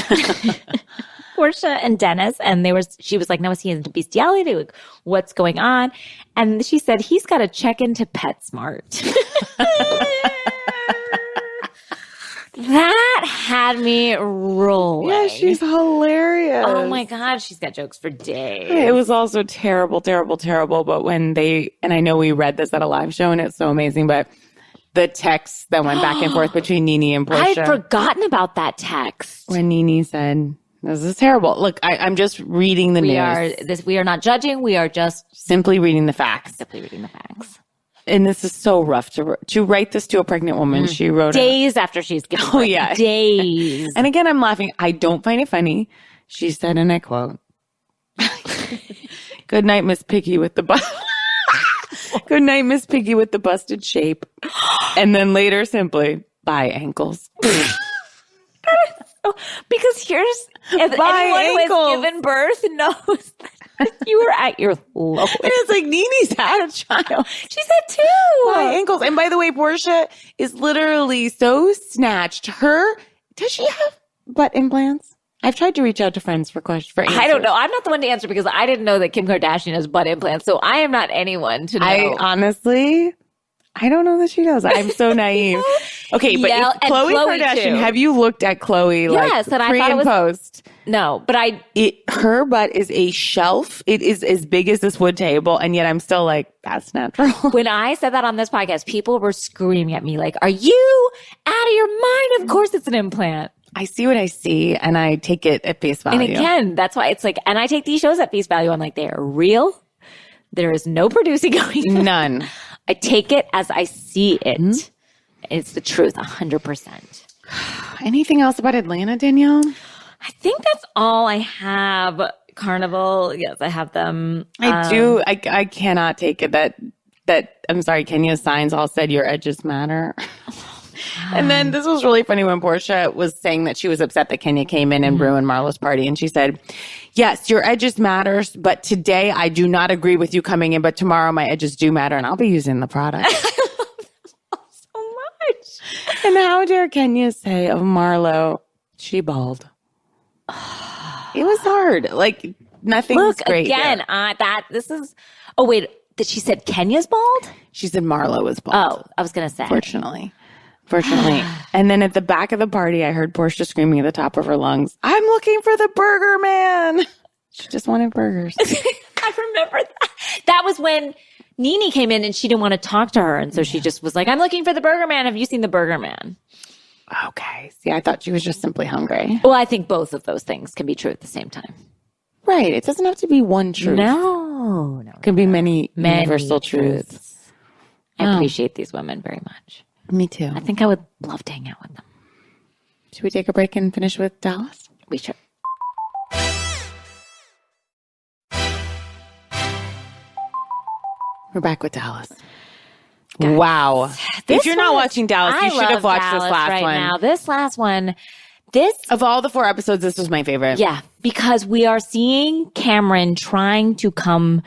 Portia and Dennis. And she was like, no, is he into bestiality? Like, what's going on? And she said, he's got to check into PetSmart. That had me rolling. Yeah, she's hilarious. Oh my God, she's got jokes for days. It was also terrible, terrible, terrible. But when and I know we read this at a live show and it's so amazing, but the texts that went back and forth between Nene and Portia. I'd forgotten about that text. When Nene said, this is terrible. Look, I'm just reading the news. We are not judging. We are just simply reading the facts. Simply reading the facts. And this is so rough to write this to a pregnant woman. She wrote days after she's given birth. Oh, yeah. Days. And again, I'm laughing. I don't find it funny. She said, and I quote, good night, Miss Piggy with the good night, Miss Piggy with the busted shape. And then later, simply, bye, ankles. Because if anyone who has given birth knows that you were at your lowest. And it's like, Nene's had a child. She's had two. Bye, ankles. And by the way, Portia is literally so snatched. Does she have butt implants? I've tried to reach out to friends for answers. I don't know. I'm not the one to answer because I didn't know that Kim Kardashian has butt implants. So I am not anyone to know. I don't know that she does. I'm so naive. Okay, but Khloe Kardashian, too. Have you looked at Khloe yes, and pre and post? No, but her butt is a shelf. It is as big as this wood table, and yet I'm still like, that's natural. When I said that on this podcast, people were screaming at me like, are you out of your mind? Of course it's an implant. I see what I see, and I take it at face value. And again, that's why it's like, and I take these shows at face value. I'm like, they are real. There is no producing going on. None. I take it as I see it. Mm-hmm. It's the truth, 100%. Anything else about Atlanta, Danielle? I think that's all I have. Carnival, yes, I have them. I do. I cannot take it that I'm sorry, Kenya's signs all said your edges matter. And then this was really funny when Portia was saying that she was upset that Kenya came in and ruined Marlo's party. And she said, yes, your edges matters, but today I do not agree with you coming in, but tomorrow my edges do matter and I'll be using the product. I love them so much. And how dare Kenya say of Marlo, she bald. It was hard. Like nothing's great. Again, oh wait, she said Kenya's bald? She said Marlo was bald. Oh, I was going to say. Fortunately. And then at the back of the party, I heard Portia screaming at the top of her lungs, I'm looking for the burger man. She just wanted burgers. I remember that. That was when Nene came in and she didn't want to talk to her. And so she just was like, I'm looking for the burger man. Have you seen the burger man? Okay. See, I thought she was just simply hungry. Well, I think both of those things can be true at the same time. Right. It doesn't have to be one truth. No. It can be many universal truths. I appreciate these women very much. Me too. I think I would love to hang out with them. Should we take a break and finish with Dallas? We should. We're back with Dallas. Guys, wow. If you're not watching Dallas, you should have watched Dallas this last one. Now. This last one, of all the 4 episodes, this was my favorite. Yeah, because we are seeing Cameron trying to come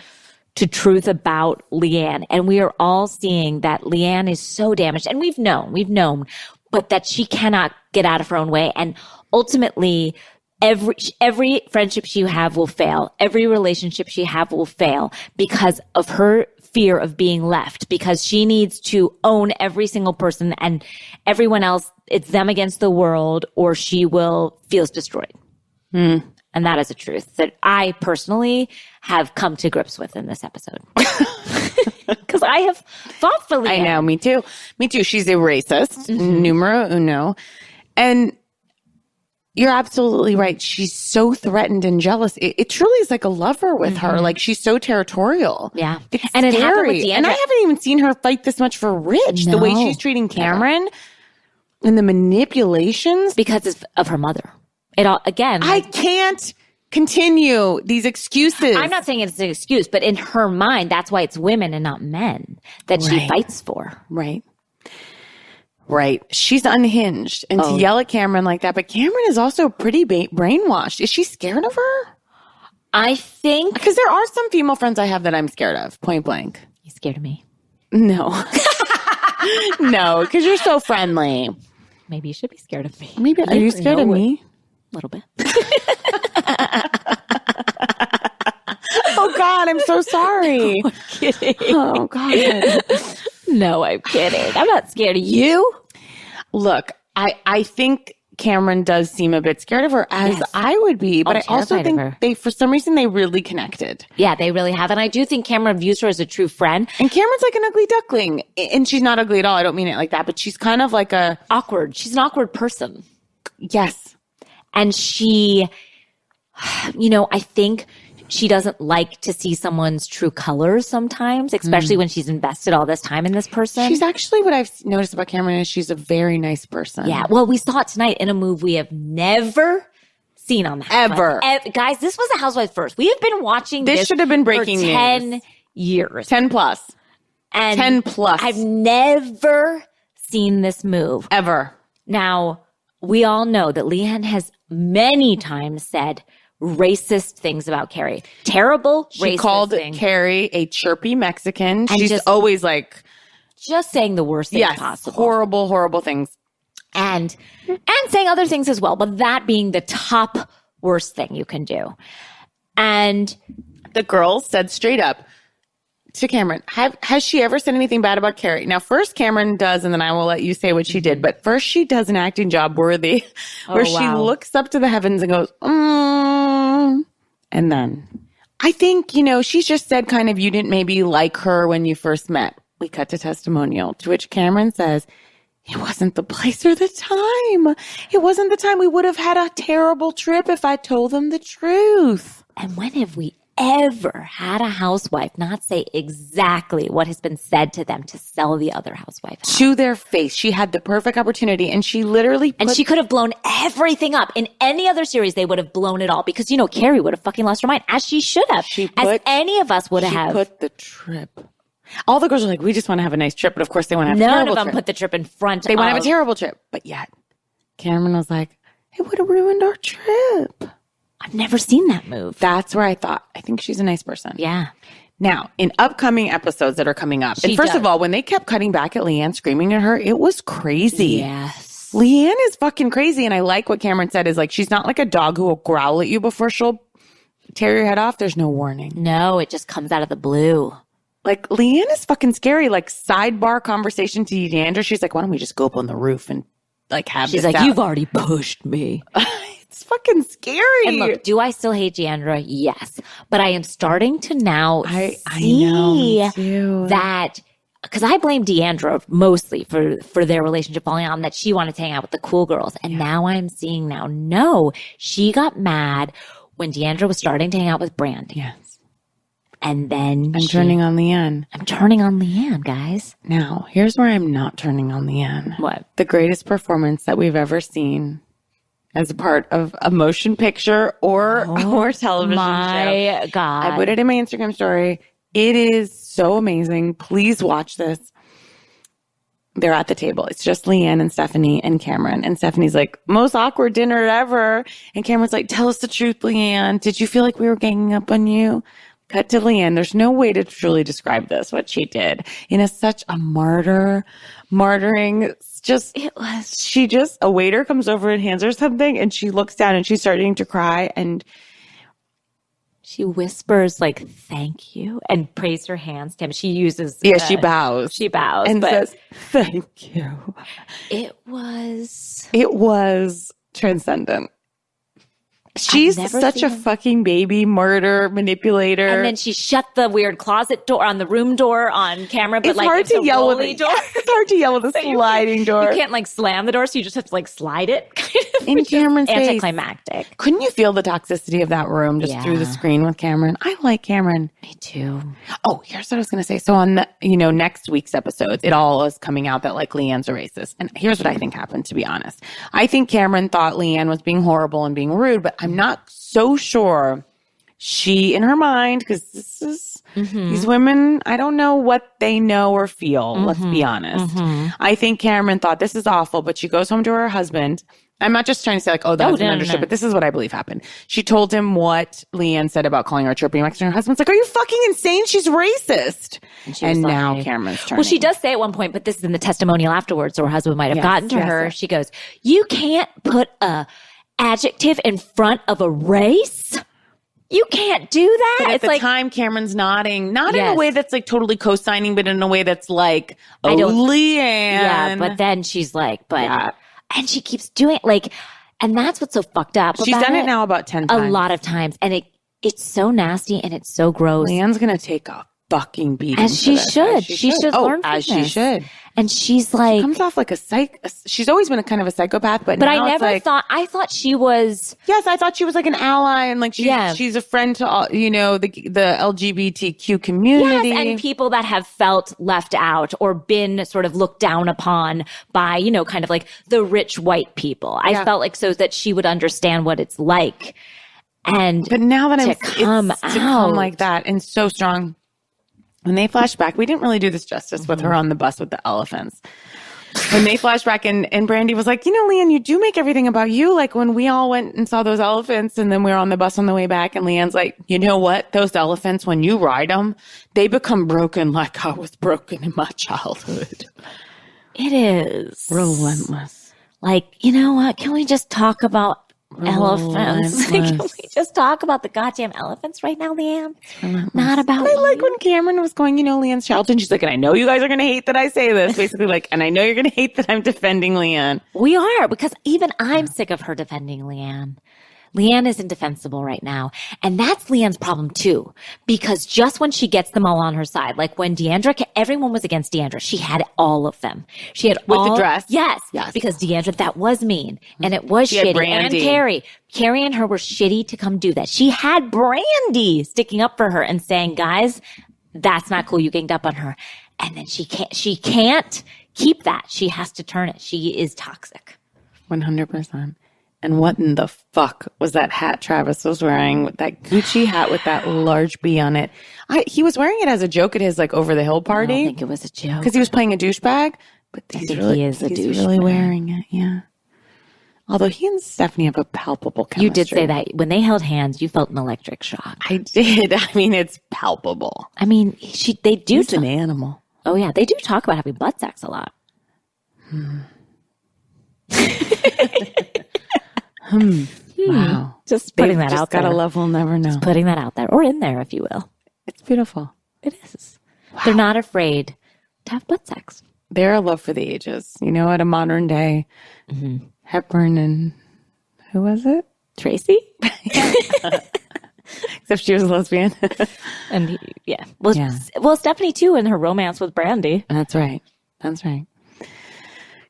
to truth about Leanne. And we are all seeing that Leanne is so damaged. And we've known, but that she cannot get out of her own way. And ultimately, every friendship she have will fail. Every relationship she have will fail because of her fear of being left, because she needs to own every single person and everyone else, it's them against the world, or she will feel destroyed. And that is a truth that I personally have come to grips with in this episode. Because I have thoughtfully. I know, me too. Me too. She's a racist, numero uno. And you're absolutely right. She's so threatened and jealous. It truly is like a lover with her. Like, she's so territorial. Yeah. It's and scary. It happened with Deandra. And I haven't even seen her fight this much for Rich. The way she's treating Cameron and the manipulations. Because of her mother. It all, again. I can't continue these excuses. I'm not saying it's an excuse, but in her mind, that's why it's women and not men that she fights for. Right. She's unhinged. And to yell at Cameron like that, but Cameron is also pretty brainwashed. Is she scared of her? I think. Because there are some female friends I have that I'm scared of, point blank. You scared of me? No. No, because you're so friendly. Maybe you should be scared of me. Maybe. Are you scared of me? A little bit. Oh, God, I'm so sorry. I'm kidding. Oh, God. No, I'm kidding. I'm not scared of you. Look, I think Cameron does seem a bit scared of her, as I would be, but I also think for some reason, they really connected. Yeah, they really have. And I do think Cameron views her as a true friend. And Cameron's like an ugly duckling. And she's not ugly at all. I don't mean it like that, but she's kind of like awkward. She's an awkward person. Yes. And she, I think she doesn't like to see someone's true colors sometimes, especially when she's invested all this time in this person. She's actually, what I've noticed about Cameron is she's a very nice person. Yeah. Well, we saw it tonight in a move we have never seen on the Housewives. Ever. Guys, this was a Housewives first. We have been watching this should have been breaking for news. 10 years. 10 plus. And 10 plus. I've never seen this move. Ever. Now, we all know that Leanne has many times said racist things about Carrie. Terrible racist She called things. Carrie a chirpy Mexican. And She's always like... just saying the worst things possible. Horrible, horrible things. And saying other things as well, but that being the top worst thing you can do. And the girls said straight up to Cameron, has she ever said anything bad about Carrie? Now, first Cameron does, and then I will let you say what she did. But first she does an acting job worthy where she looks up to the heavens and goes, And then I think, she's just said kind of, you didn't maybe like her when you first met. We cut to testimonial, to which Cameron says, it wasn't the place or the time. It wasn't the time. We would have had a terrible trip if I told them the truth. And when have we ever had a housewife not say exactly what has been said to them to sell the other housewife out? To their face. She had the perfect opportunity, and she literally and she could have blown everything up. In any other series, they would have blown it all because, Carrie would have fucking lost her mind, as she should have. As any of us would have. She put the trip. All the girls are like, we just want to have a nice trip, but of course they want to have a terrible trip. None of them put the trip in front. They want to have a terrible trip, but yet Cameron was like, it would have ruined our trip. I've never seen that move. That's where I think she's a nice person. Yeah. Now, in upcoming episodes that are coming up, and first of all, when they kept cutting back at Leanne screaming at her, it was crazy. Yes. Leanne is fucking crazy, and I like what Cameron said is like, she's not like a dog who will growl at you before she'll tear your head off. There's no warning. No, it just comes out of the blue. Like, Leanne is fucking scary. Like, sidebar conversation to Deandra. She's like, why don't we just go up on the roof and like have She's this like, out? you've already pushed me. It's fucking scary. And look, do I still hate Deandra? Yes. But I am starting to now I know, me too. That, because I blame Deandra mostly for their relationship falling out and that she wanted to hang out with the cool girls. And now I'm seeing no, she got mad when Deandra was starting to hang out with Brandy. Yes. And then I'm turning on Leanne. I'm turning on Leanne, guys. Now, here's where I'm not turning on Leanne. What? The greatest performance that we've ever seen as a part of a motion picture or television show. My God. I put it in my Instagram story. It is so amazing. Please watch this. They're at the table. It's just Leanne and Stephanie and Cameron. And Stephanie's like, most awkward dinner ever. And Cameron's like, tell us the truth, Leanne. Did you feel like we were ganging up on you? Cut to Leanne. There's no way to truly describe this, what she did. Such a martyring. A waiter comes over and hands her something and she looks down and she's starting to cry and she whispers like, thank you, and prays her hands to him. She uses... she bows. She bows. And says, thank you. It was transcendent. She's such a fucking baby murder manipulator. And then she shut the weird closet door on the room door on camera. But it's hard to yell with a door. It's hard to yell with a sliding door. You can't slam the door, so you just have to slide it. In Cameron's face. Anticlimactic. Couldn't you feel the toxicity of that room just through the screen with Cameron? I like Cameron. Me too. Oh, here's what I was going to say. So on the, next week's episodes, it all is coming out that Leanne's a racist. And here's what I think happened, to be honest. I think Cameron thought Leanne was being horrible and being rude, but I'm not so sure she, in her mind, because this is, these women, I don't know what they know or feel, let's be honest. I think Cameron thought this is awful, but she goes home to her husband. I'm not just trying to say the husband understood, but this is what I believe happened. She told him what Leanne said about calling her a chirping Mexican. Her husband's like, are you fucking insane? She's racist. And now Cameron's turning. Well, she does say at one point, but this is in the testimonial afterwards, so her husband might have gotten to her. She goes, you can't put a adjective in front of a race. You can't do that. But at the time, Cameron's nodding, not in a way that's totally co-signing, but in a way that's like, Leanne. Yeah, but then she's like, and she keeps doing and that's what's so fucked up. She's done it now about 10 times. A lot of times. And it's so nasty and it's so gross. Leanne's going to take a fucking beating. As she should. She should learn from this. She should. And she's like... She comes off like she's always been a kind of a psychopath, but now I never thought... I thought she was... Yes, I thought she was like an ally and she's a friend to all, the LGBTQ community. Yes, and people that have felt left out or been sort of looked down upon by, kind of like the rich white people. I felt like so that she would understand what it's like. But now that to come like that and so strong... When they flash back, we didn't really do this justice with her on the bus with the elephants. When they flash back and Brandy was like, Leanne, you do make everything about you. Like when we all went and saw those elephants and then we were on the bus on the way back and Leanne's like, you know what? Those elephants, when you ride them, they become broken like I was broken in my childhood. It is. Relentless. You know what? Can we just talk about elephants? Can we just talk about the goddamn elephants right now, Leanne? Not about I like when Cameron was going, Leanne's childhood. She's like, and I know you guys are going to hate that I say this. Basically and I know you're going to hate that I'm defending Leanne. We are, because even I'm sick of her defending Leanne. Leanne is indefensible right now. And that's Leanne's problem too. Because just when she gets them all on her side, like when everyone was against Deandra. She had all of them. She had with the dress? Yes. Because Deandra, that was mean. And it was shitty. And Carrie. Carrie and her were shitty to come do that. She had Brandy sticking up for her and saying, guys, that's not cool. You ganged up on her. And then she can't keep that. She has to turn it. She is toxic. 100%. And what in the fuck was that hat Travis was wearing? That Gucci hat with that large B on it. He was wearing it as a joke at his over the hill party. I don't think it was a joke. Because he was playing a douchebag. But he is a douchebag. He's really wearing it, yeah. Although he and Stephanie have a palpable chemistry. You did say that. When they held hands, you felt an electric shock. I did. It's palpable. They do. He's an animal. Oh, yeah. They do talk about having butt sex a lot. Wow. Just putting that out there. Gotta love, we'll never know. Just putting that out there, or in there, if you will. It's beautiful. It is. Wow. They're not afraid to have butt sex. They're a love for the ages. At a modern day, Hepburn and who was it? Tracy? Except she was a lesbian. And well, Stephanie too in her romance with Brandy. That's right.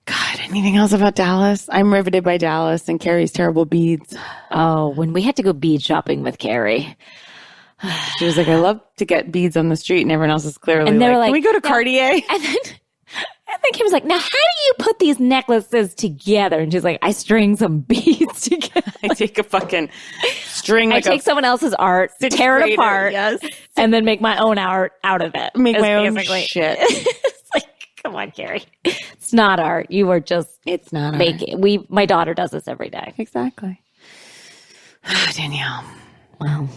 God, anything else about Dallas? I'm riveted by Dallas and Carrie's terrible beads. Oh, when we had to go bead shopping with Carrie. She was like, I love to get beads on the street, and everyone else is clearly and they were like, can we go to Cartier? And then Kim was like, now how do you put these necklaces together? And she's like, I string some beads together. I take a fucking string. I take someone else's art, tear it apart, and then make my own art out of it. Make my own shit. It's like, come on, Carrie. It's not art. You were just it's not art. My daughter does this every day. Exactly. Danielle. Well,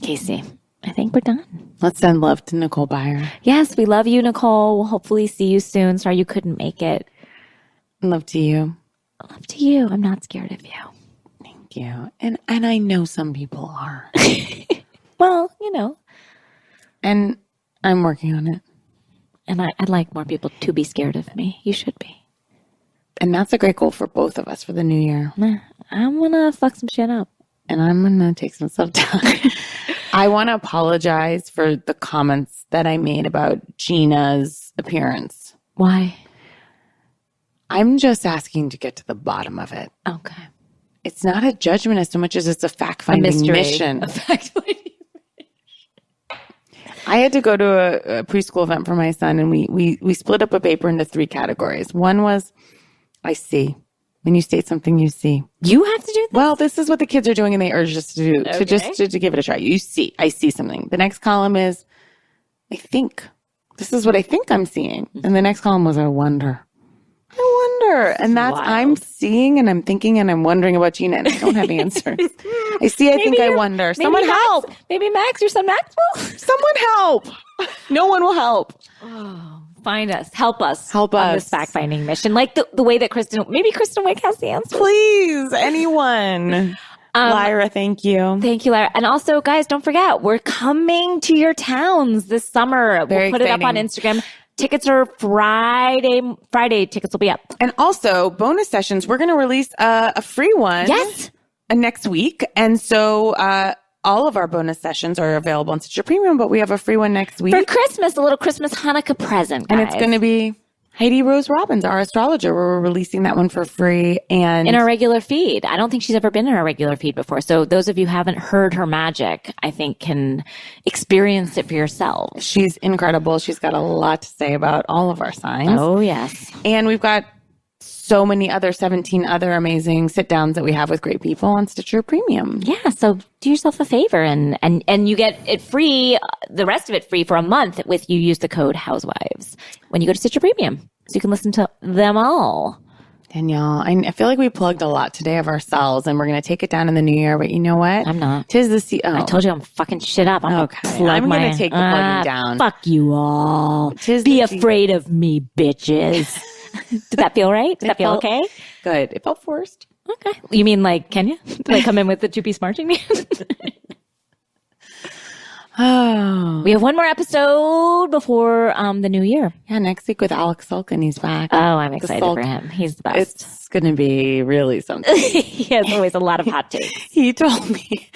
Casey, I think we're done. Let's send love to Nicole Byer. Yes, we love you, Nicole. We'll hopefully see you soon. Sorry you couldn't make it. Love to you. Love to you. I'm not scared of you. Thank you. And I know some people are. Well, And I'm working on it. And I'd like more people to be scared of me. You should be. And that's a great goal for both of us for the new year. I'm going to fuck some shit up. and I'm going to take some stuff down. I want to apologize for the comments that I made about Gina's appearance. Why? I'm just asking to get to the bottom of it. Okay. It's not a judgment as so much as it's a fact-finding mission. A fact-finding I had to go to a preschool event for my son, and we split up a paper into 3 categories. One was, I see. When you state something, you see. You have to do this? Well, this is what the kids are doing, and they urge us to do, to give it a try. You see. I see something. The next column is, I think. This is what I think I'm seeing. And the next column was, I wonder. And that's, wild. I'm seeing and I'm thinking and I'm wondering about Gina, and I don't have answers. I see, I think, I wonder. Someone help. Maybe Max, your son Maxwell? Someone help. No one will help. Oh, find us. Help us. On this fact-finding mission. Like the way that Kristen Wiig has the answer. Please, anyone. Lyra, thank you. Thank you, Lyra. And also, guys, don't forget, we're coming to your towns this summer. Very we'll put exciting. it up on Instagram. Tickets are Friday. Tickets will be up. And also, bonus sessions. We're going to release a free one. Yes. Next week. And so all of our bonus sessions are available on Stitcher Premium, but we have a free one next week. For Christmas, a little Christmas Hanukkah present, guys. And it's going to be Heidi Rose Robbins, our astrologer. We're releasing that one for free. And in our regular feed. I don't think she's ever been in our regular feed before. So those of you who haven't heard her magic, I think can experience it for yourselves. She's incredible. She's got a lot to say about all of our signs. Oh, yes. And we've got so many 17 other amazing sit downs that we have with great people on Stitcher Premium. Yeah. So do yourself a favor and you get it free, the rest of it free for a month with you use the code Housewives when you go to Stitcher Premium. So you can listen to them all. Danielle, I feel like we plugged a lot today of ourselves, and we're going to take it down in the new year. But you know what? I'm not. 'Tis the I told you I'm fucking shit up. I'm okay. I'm going to take the plugging down. Fuck you all. Be afraid of me, bitches. Did that feel right? Did that feel okay? Good. It felt forced. Okay. You mean like Kenya? Did I come in with the 2-piece marching band? Oh. We have one more episode before the new year. Yeah, next week with Alex Sulkin. He's back. Oh, I'm excited for him. He's the best. It's going to be really something. He has always a lot of hot takes. He told me,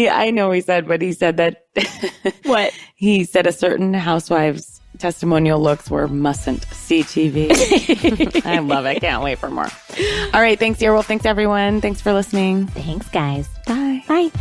I know he said, but he said that. What? He said a certain housewife's testimonial looks were mustn't see TV. I love it. Can't wait for more. All right. Thanks, Earwolf. Thanks, everyone. Thanks for listening. Thanks, guys. Bye. Bye.